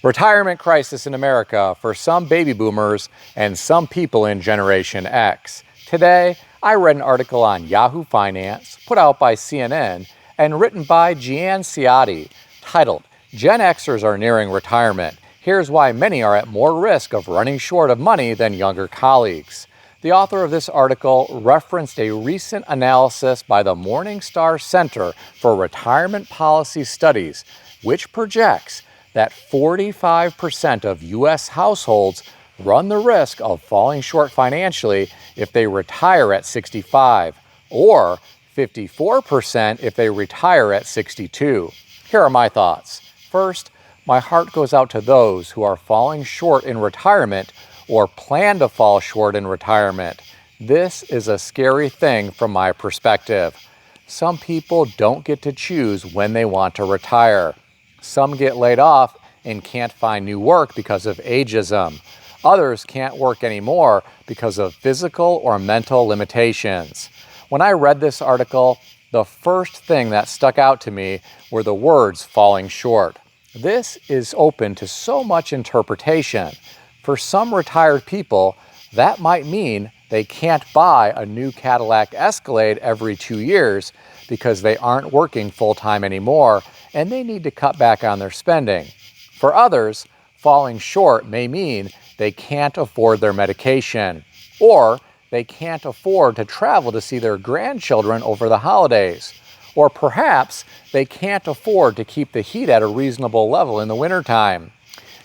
Retirement crisis in America for some baby boomers and some people in Generation X. Today, I read an article on Yahoo Finance, put out by CNN, and written by Gian Ciotti, titled, Gen Xers are nearing retirement. Here's why many are at more risk of running short of money than younger colleagues. The author of this article referenced a recent analysis by the Morningstar Center for Retirement Policy Studies, which projects that 45% of U.S. households run the risk of falling short financially if they retire at 65, or 54% if they retire at 62. Here are my thoughts. First, my heart goes out to those who are falling short in retirement or plan to fall short in retirement. This is a scary thing from my perspective. Some people don't get to choose when they want to retire. Some get laid off and can't find new work because of ageism. Others can't work anymore because of physical or mental limitations. When I read this article, the first thing that stuck out to me were the words falling short. This is open to so much interpretation. For some retired people, that might mean they can't buy a new Cadillac Escalade every 2 years because they aren't working full-time anymore and they need to cut back on their spending. For others, falling short may mean they can't afford their medication, or they can't afford to travel to see their grandchildren over the holidays, or perhaps they can't afford to keep the heat at a reasonable level in the wintertime.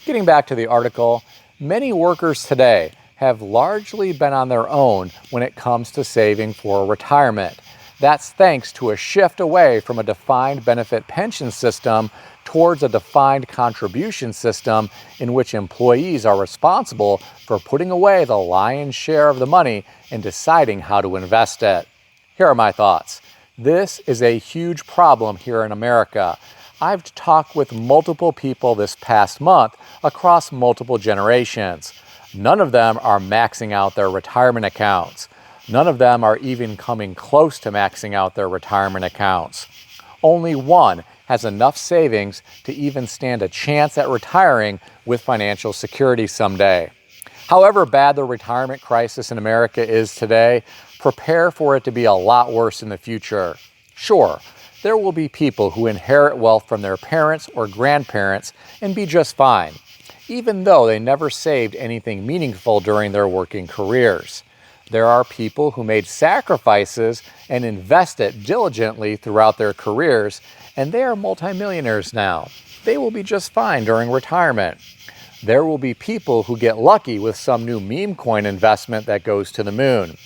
Getting back to the article, many workers today have largely been on their own when it comes to saving for retirement. That's thanks to a shift away from a defined benefit pension system towards a defined contribution system in which employees are responsible for putting away the lion's share of the money and deciding how to invest it. Here are my thoughts. This is a huge problem here in America. I've talked with multiple people this past month across multiple generations. None of them are maxing out their retirement accounts. None of them are even coming close to maxing out their retirement accounts. Only one has enough savings to even stand a chance at retiring with financial security someday. However bad the retirement crisis in America is today, prepare for it to be a lot worse in the future. Sure, there will be people who inherit wealth from their parents or grandparents and be just fine, even though they never saved anything meaningful during their working careers. There are people who made sacrifices and invested diligently throughout their careers, and they are multimillionaires now. They will be just fine during retirement. There will be people who get lucky with some new meme coin investment that goes to the moon.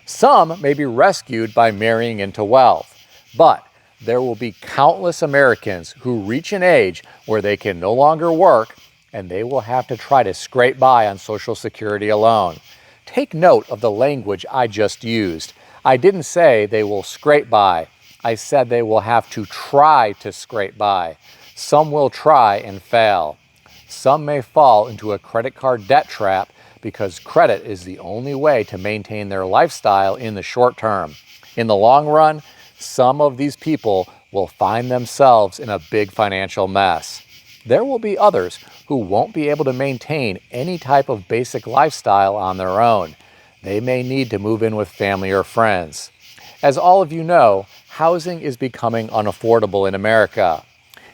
Some may be rescued by marrying into wealth, but there will be countless Americans who reach an age where they can no longer work, and they will have to try to scrape by on Social Security alone. Take note of the language I just used. I didn't say they will scrape by. I said they will have to try to scrape by. Some will try and fail. Some may fall into a credit card debt trap because credit is the only way to maintain their lifestyle in the short term. In the long run, some of these people will find themselves in a big financial mess. There will be others who won't be able to maintain any type of basic lifestyle on their own. They may need to move in with family or friends. As all of you know, housing is becoming unaffordable in America.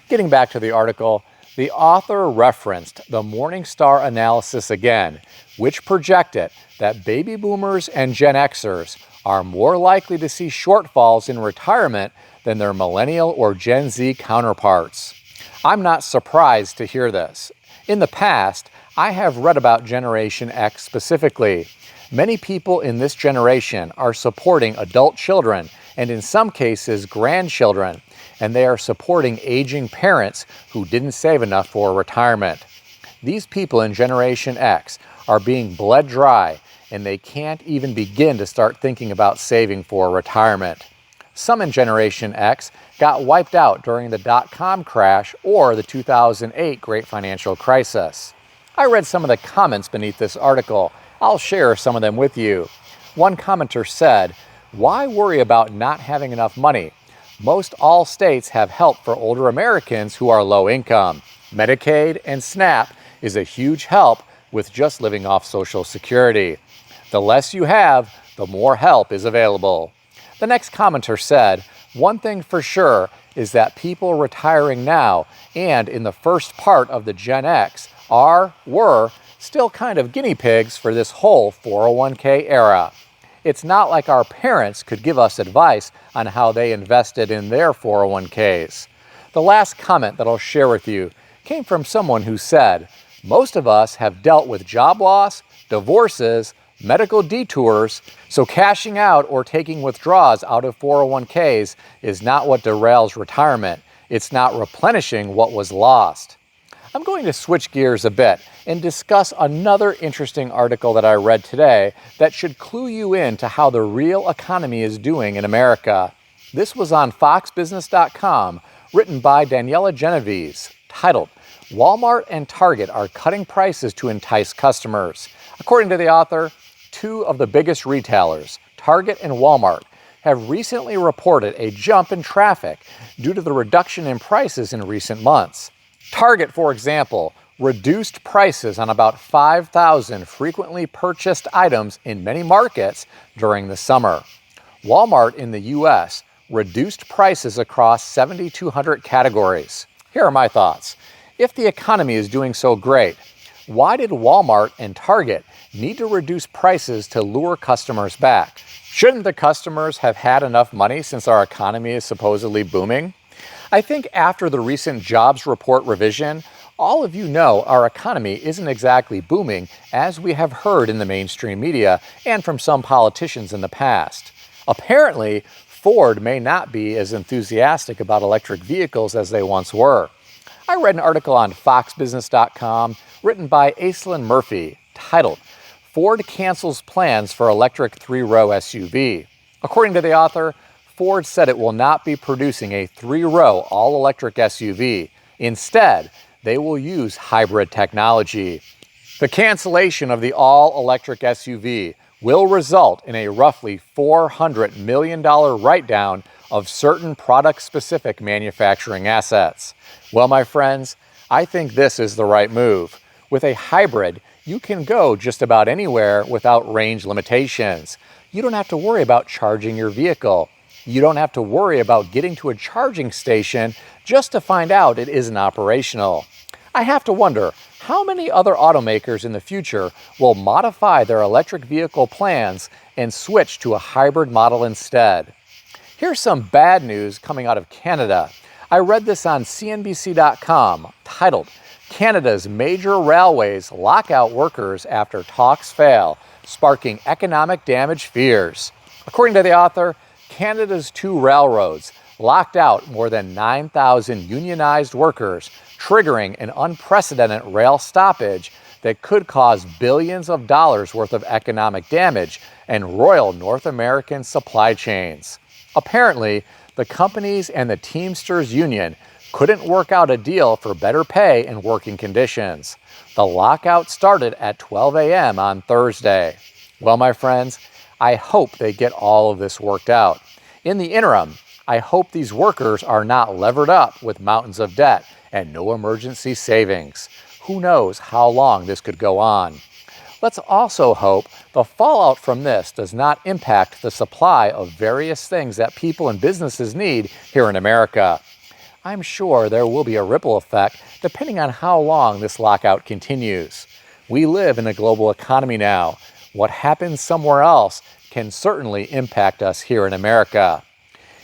Getting back to the article, the author referenced the Morningstar analysis again, which projected that baby boomers and Gen Xers are more likely to see shortfalls in retirement than their millennial or Gen Z counterparts. I'm not surprised to hear this. In the past, I have read about Generation X specifically. Many people in this generation are supporting adult children and in some cases grandchildren, and they are supporting aging parents who didn't save enough for retirement. These people in Generation X are being bled dry, and they can't even begin to start thinking about saving for retirement. Some in Generation X got wiped out during the dot-com crash or the 2008 Great Financial Crisis. I read some of the comments beneath this article. I'll share some of them with you. One commenter said, "Why worry about not having enough money? Most all states have help for older Americans who are low income. Medicaid and SNAP is a huge help with just living off Social Security. The less you have, the more help is available. The next commenter said, one thing for sure is that people retiring now and in the first part of the Gen X were still kind of guinea pigs for this whole 401k era. It's not like our parents could give us advice on how they invested in their 401ks. The last comment that I'll share with you came from someone who said, most of us have dealt with job loss, divorces, medical detours, so cashing out or taking withdrawals out of 401ks is not what derails retirement. It's not replenishing what was lost. I'm going to switch gears a bit and discuss another interesting article that I read today that should clue you in to how the real economy is doing in America. This was on foxbusiness.com, written by Daniela Genovese, titled, Walmart and Target are cutting prices to entice customers. According to the author, two of the biggest retailers, Target and Walmart, have recently reported a jump in traffic due to the reduction in prices in recent months. Target, for example, reduced prices on about 5,000 frequently purchased items in many markets during the summer. Walmart in the U.S. reduced prices across 7,200 categories. Here are my thoughts. If the economy is doing so great, why did Walmart and Target need to reduce prices to lure customers back? Shouldn't the customers have had enough money since our economy is supposedly booming? I think after the recent jobs report revision, all of you know our economy isn't exactly booming as we have heard in the mainstream media and from some politicians in the past. Apparently, Ford may not be as enthusiastic about electric vehicles as they once were. I read an article on foxbusiness.com written by Aislinn Murphy titled, Ford Cancels Plans for Electric 3-Row SUV. According to the author, Ford said it will not be producing a 3-row all-electric SUV. Instead, they will use hybrid technology. The cancellation of the all-electric SUV will result in a roughly $400 million write-down of certain product-specific manufacturing assets. Well, my friends, I think this is the right move. With a hybrid, you can go just about anywhere without range limitations. You don't have to worry about charging your vehicle. You don't have to worry about getting to a charging station just to find out it isn't operational. I have to wonder, how many other automakers in the future will modify their electric vehicle plans and switch to a hybrid model instead? Here's some bad news coming out of Canada. I read this on CNBC.com, titled, Canada's major railways lock out workers after talks fail, sparking economic damage fears. According to the author, Canada's two railroads locked out more than 9,000 unionized workers, triggering an unprecedented rail stoppage that could cause billions of dollars worth of economic damage and roil North American supply chains. Apparently, the companies and the Teamsters Union couldn't work out a deal for better pay and working conditions. The lockout started at 12 a.m. on Thursday. Well, my friends, I hope they get all of this worked out. In the interim, I hope these workers are not levered up with mountains of debt and no emergency savings. Who knows how long this could go on? Let's also hope the fallout from this does not impact the supply of various things that people and businesses need here in America. I'm sure there will be a ripple effect depending on how long this lockout continues. We live in a global economy now. What happens somewhere else can certainly impact us here in America.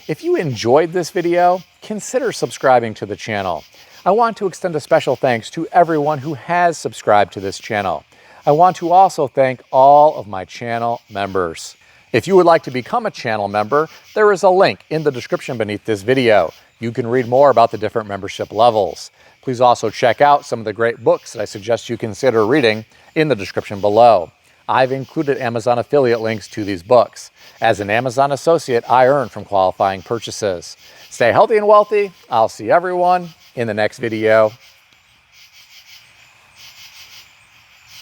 If you enjoyed this video, consider subscribing to the channel. I want to extend a special thanks to everyone who has subscribed to this channel. I want to also thank all of my channel members. If you would like to become a channel member, there is a link in the description beneath this video. You can read more about the different membership levels. Please also check out some of the great books that I suggest you consider reading in the description below. I've included Amazon affiliate links to these books. As an Amazon associate, I earn from qualifying purchases. Stay healthy and wealthy. I'll see everyone in the next video.